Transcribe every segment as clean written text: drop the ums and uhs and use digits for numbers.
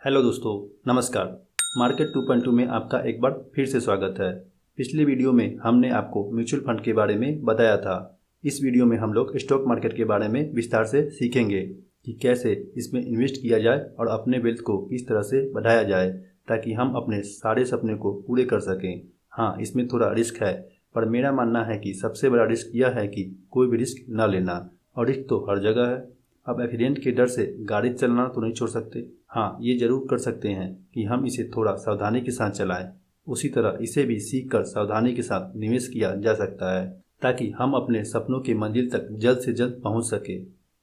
Hello दोस्तों, नमस्कार। Market 2.2 में आपका एक बार फिर से स्वागत है। पिछले वीडियो में हमने आपको म्यूचुअल फंड के बारे में बताया था। इस वीडियो में हम लोग स्टॉक मार्केट के बारे में विस्तार से सीखेंगे कि कैसे इसमें इन्वेस्ट किया जाए और अपने वेल्थ को किस तरह से बढ़ाया जाए ताकि हम अपने सारे सपने को पूरे कर सकें। हाँ, इसमें थोड़ा रिस्क है, पर मेरा मानना है कि सबसे बड़ा रिस्क यह है कि कोई भी रिस्क ना लेना, और रिस्क तो हर जगह है। अब एक्सीडेंट के डर से गाड़ी चलाना तो नहीं छोड़ सकते। हाँ, ये जरूर कर सकते हैं कि हम इसे थोड़ा सावधानी के साथ चलाएं। उसी तरह इसे भी सीख कर सावधानी के साथ निवेश किया जा सकता है ताकि हम अपने सपनों की मंजिल तक जल्द से जल्द पहुंच सके।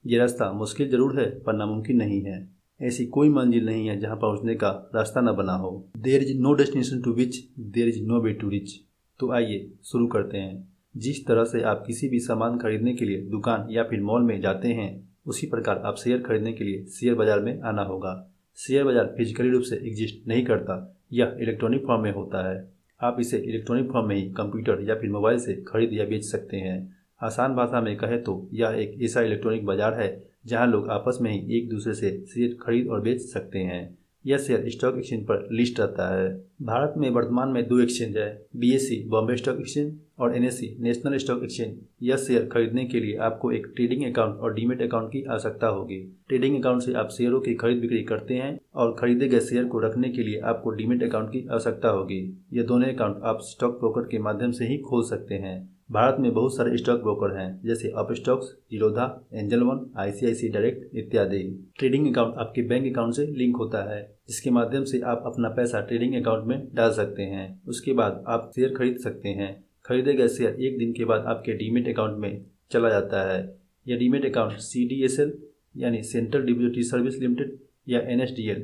ये रास्ता मुश्किल जरूर है, पर नामुमकिन नहीं है। ऐसी कोई मंजिल नहीं है जहां पहुंचने का रास्ता न बना हो। There is no destination to which there is no way to reach. तो आइए शुरू करते हैं। जिस तरह से आप किसी भी सामान खरीदने के लिए दुकान या फिर मॉल में जाते हैं, उसी प्रकार आप शेयर खरीदने के लिए शेयर बाजार में आना होगा। शेयर बाजार फिजिकली रूप से एग्जिस्ट नहीं करता, यह इलेक्ट्रॉनिक फॉर्म में होता है। आप इसे इलेक्ट्रॉनिक फॉर्म में ही कंप्यूटर या फिर मोबाइल से खरीद या बेच सकते हैं। आसान भाषा में कहे तो यह एक ऐसा इलेक्ट्रॉनिक बाजार है जहां लोग आपस में ही एक दूसरे से शेयर खरीद और बेच सकते हैं। यह शेयर स्टॉक एक्सचेंज पर लिस्ट रहता है। भारत में वर्तमान में 2 एक्सचेंज है, BSE बॉम्बे स्टॉक एक्सचेंज और NSE नेशनल स्टॉक एक्सचेंज। यह शेयर खरीदने के लिए आपको एक ट्रेडिंग अकाउंट और डीमेट अकाउंट की आवश्यकता होगी। ट्रेडिंग अकाउंट से आप शेयरों की खरीद बिक्री करते हैं और खरीदे गए शेयर को रखने के लिए आपको डीमेट अकाउंट की आवश्यकता होगी। ये दोनों अकाउंट आप स्टॉक ब्रोकर के माध्यम से ही खोल सकते हैं। भारत में बहुत सारे स्टॉक ब्रोकर हैं, जैसे Upstox, Zerodha, angel one, ICICI direct इत्यादि। ट्रेडिंग अकाउंट आपके बैंक अकाउंट से लिंक होता है, जिसके माध्यम से आप अपना पैसा ट्रेडिंग अकाउंट में डाल सकते हैं। उसके बाद आप शेयर खरीद सकते हैं। खरीदे गए शेयर एक दिन के बाद आपके डीमेट अकाउंट में चला जाता है। यह डीमेट अकाउंट CDSL यानी सेंट्रल डिपॉजिटरी सर्विस लिमिटेड या NSDL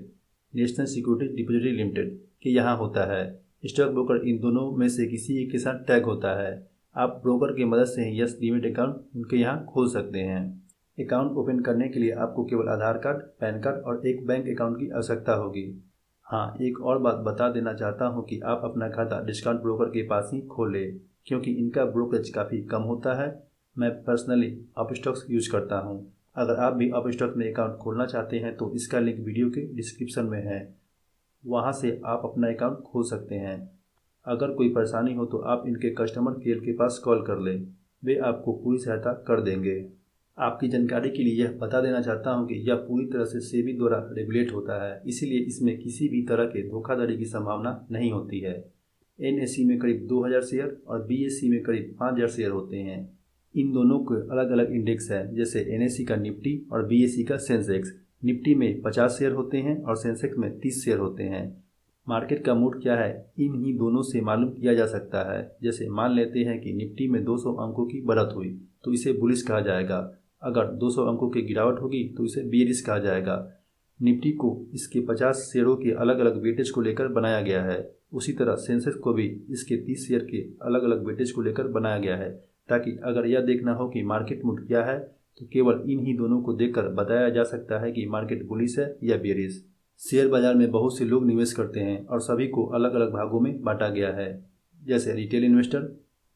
national security depository limited के यहाँ होता है। स्टॉक ब्रोकर इन दोनों में से किसी एक के साथ टैग होता है। आप ब्रोकर की मदद से ही यह डीमेट अकाउंट उनके यहाँ खोल सकते हैं। अकाउंट ओपन करने के लिए आपको केवल आधार कार्ड, पैन कार्ड और एक बैंक अकाउंट की आवश्यकता होगी। हाँ, एक और बात बता देना चाहता हूँ कि आप अपना खाता डिस्काउंट ब्रोकर के पास ही खोलें, क्योंकि इनका ब्रोकरेज काफ़ी कम होता है। मैं पर्सनली अपस्टॉक्स यूज करता हूँ। अगर आप भी अपस्टॉक्स में अकाउंट खोलना चाहते हैं तो इसका लिंक वीडियो के डिस्क्रिप्शन में है, वहाँ से आप अपना अकाउंट खोल सकते हैं। अगर कोई परेशानी हो तो आप इनके कस्टमर केयर के पास कॉल कर लें, वे आपको पूरी सहायता कर देंगे। आपकी जानकारी के लिए यह बता देना चाहता हूं कि यह पूरी तरह से सेबी द्वारा रेगुलेट होता है, इसीलिए इसमें किसी भी तरह के धोखाधड़ी की संभावना नहीं होती है। NSE में करीब 2000 शेयर और BSE में करीब 5000 शेयर होते हैं। इन दोनों के अलग अलग इंडेक्स है, जैसे NSE का निफ्टी और BSE का सेंसेक्स। निफ्टी में 50 शेयर होते हैं और सेंसेक्स में 30 शेयर होते हैं। मार्केट का मूड क्या है, इन ही दोनों से मालूम किया जा सकता है। जैसे मान लेते हैं कि निफ्टी में 200 अंकों की बढ़त हुई तो इसे बुलिश कहा जाएगा। अगर 200 अंकों की गिरावट होगी तो इसे बेरिश कहा जाएगा। निफ्टी को इसके 50 शेयरों के अलग अलग वेटेज को लेकर बनाया गया है। उसी तरह सेंसेक्स को भी इसके 30 शेयर के अलग अलग वेटेज को लेकर बनाया गया है, ताकि अगर यह देखना हो कि मार्केट मूड क्या है तो केवल इन ही दोनों को देखकर बताया जा सकता है कि मार्केट बुलिश है या बेरिश। शेयर बाजार में बहुत से लोग निवेश करते हैं और सभी को अलग अलग भागों में बांटा गया है। जैसे रिटेल इन्वेस्टर,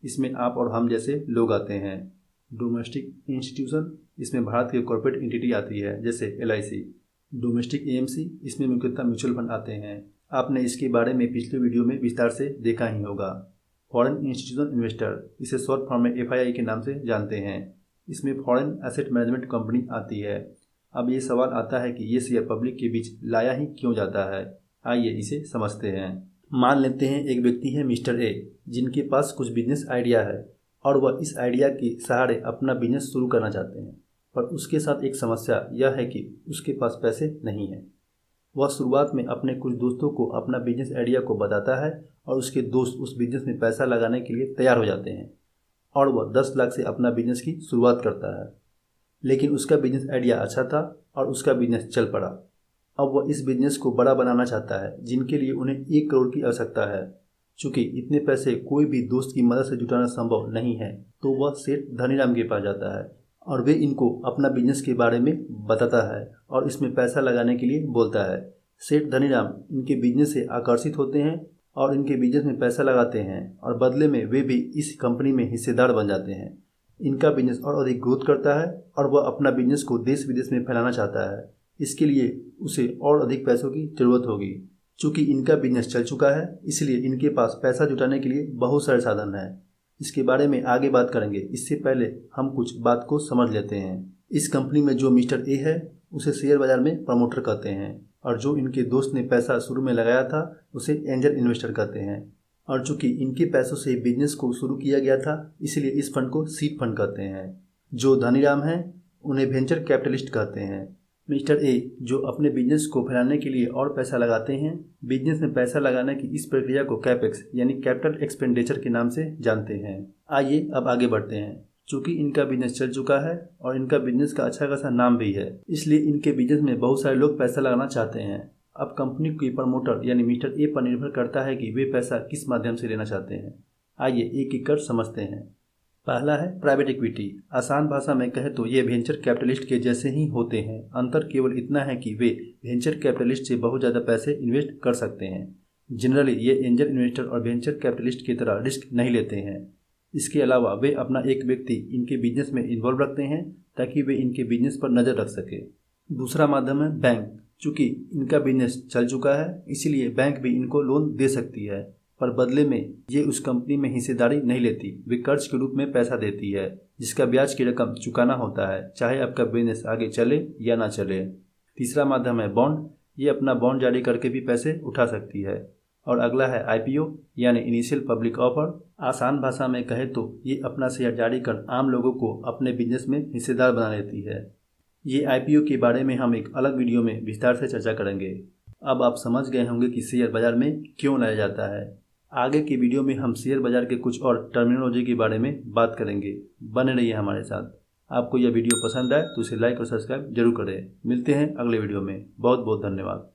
इसमें आप और हम जैसे लोग आते हैं। डोमेस्टिक इंस्टीट्यूशन, इसमें भारत की कॉर्पोरेट एंटिटी आती है, जैसे LIC। डोमेस्टिक AMC, इसमें मुख्यतः म्यूचुअल फंड आते हैं। आपने इसके बारे में पिछले वीडियो में विस्तार से देखा ही होगा। फॉरेन इंस्टीट्यूशन इन्वेस्टर, इसे शॉर्ट फॉर्म में FII के नाम से जानते हैं। इसमें फॉरेन एसेट मैनेजमेंट कंपनी आती है। अब ये सवाल आता है कि ये शेयर पब्लिक के बीच लाया ही क्यों जाता है। आइए इसे समझते हैं। मान लेते हैं एक व्यक्ति है मिस्टर A, जिनके पास कुछ बिजनेस आइडिया है और वह इस आइडिया के सहारे अपना बिजनेस शुरू करना चाहते हैं, पर उसके साथ एक समस्या यह है कि उसके पास पैसे नहीं है। वह शुरुआत में अपने कुछ दोस्तों को अपना बिजनेस आइडिया को बताता है और उसके दोस्त उस बिजनेस में पैसा लगाने के लिए तैयार हो जाते हैं और वह 10 लाख से अपना बिजनेस की शुरुआत करता है। लेकिन उसका बिजनेस आइडिया अच्छा था और उसका बिजनेस चल पड़ा। अब वह इस बिजनेस को बड़ा बनाना चाहता है, जिनके लिए उन्हें 1 करोड़ की आवश्यकता है। चूंकि इतने पैसे कोई भी दोस्त की मदद से जुटाना संभव नहीं है, तो वह सेठ धनीराम के पास जाता है और वे इनको अपना बिजनेस के बारे में बताता है और इसमें पैसा लगाने के लिए बोलता है। सेठ धनीराम इनके बिजनेस से आकर्षित होते हैं और इनके बिजनेस में पैसा लगाते हैं और बदले में वे भी इस कंपनी में हिस्सेदार बन जाते हैं। इनका बिजनेस और अधिक ग्रोथ करता है और वह अपना बिजनेस को देश विदेश में फैलाना चाहता है। इसके लिए उसे और अधिक पैसों की ज़रूरत होगी। चूँकि इनका बिजनेस चल चुका है इसलिए इनके पास पैसा जुटाने के लिए बहुत सारे साधन हैं। इसके बारे में आगे बात करेंगे, इससे पहले हम कुछ बात को समझ लेते हैं। इस कंपनी में जो मिस्टर ए है उसे शेयर बाजार में प्रमोटर कहते हैं और जो इनके दोस्त ने पैसा शुरू में लगाया था उसे एंजल इन्वेस्टर कहते हैं। और चूँकि इनके पैसों से बिजनेस को शुरू किया गया था इसलिए इस फंड को सीड फंड कहते हैं। जो धनीराम हैं उन्हें वेंचर कैपिटलिस्ट कहते हैं। मिस्टर ए जो अपने बिजनेस को फैलाने के लिए और पैसा लगाते हैं, बिजनेस में पैसा लगाने की इस प्रक्रिया को कैपेक्स यानी कैपिटल एक्सपेंडिचर के नाम से जानते हैं। आइए अब आगे बढ़ते हैं। चूँकि इनका बिजनेस चल चुका है और इनका बिजनेस का अच्छा खासा नाम भी है इसलिए इनके बिजनेस में बहुत सारे लोग पैसा लगाना चाहते हैं। अब कंपनी की प्रमोटर यानी मिस्टर ए पर निर्भर करता है कि वे पैसा किस माध्यम से लेना चाहते हैं। आइए एक एक कर समझते हैं। पहला है प्राइवेट इक्विटी। आसान भाषा में कहे तो ये वेंचर कैपिटलिस्ट के जैसे ही होते हैं। अंतर केवल इतना है कि वे वेंचर कैपिटलिस्ट से बहुत ज़्यादा पैसे इन्वेस्ट कर सकते हैं। जनरली ये एंजल इन्वेस्टर और वेंचर कैपिटलिस्ट की तरह रिस्क नहीं लेते हैं। इसके अलावा वे अपना एक व्यक्ति इनके बिजनेस में इन्वॉल्व रखते हैं ताकि वे इनके बिजनेस पर नज़र रख सके। दूसरा माध्यम है बैंक। चूँकि इनका बिजनेस चल चुका है इसीलिए बैंक भी इनको लोन दे सकती है, पर बदले में ये उस कंपनी में हिस्सेदारी नहीं लेती। वे कर्ज के रूप में पैसा देती है जिसका ब्याज की रकम चुकाना होता है, चाहे आपका बिजनेस आगे चले या ना चले। तीसरा माध्यम है बॉन्ड। ये अपना बॉन्ड जारी करके भी पैसे उठा सकती है। और अगला है आईपीओ यानी इनिशियल पब्लिक ऑफर। आसान भाषा में कहे तो ये अपना शेयर जारी कर आम लोगों को अपने बिजनेस में हिस्सेदार बना लेती है। ये आईपीओ के बारे में हम एक अलग वीडियो में विस्तार से चर्चा करेंगे। अब आप समझ गए होंगे कि शेयर बाजार में क्यों लाया जाता है। आगे की वीडियो में हम शेयर बाजार के कुछ और टर्मिनोलॉजी के बारे में बात करेंगे। बने रहिए हमारे साथ। आपको यह वीडियो पसंद आए तो इसे लाइक और सब्सक्राइब जरूर करें। मिलते हैं अगले वीडियो में। बहुत बहुत धन्यवाद।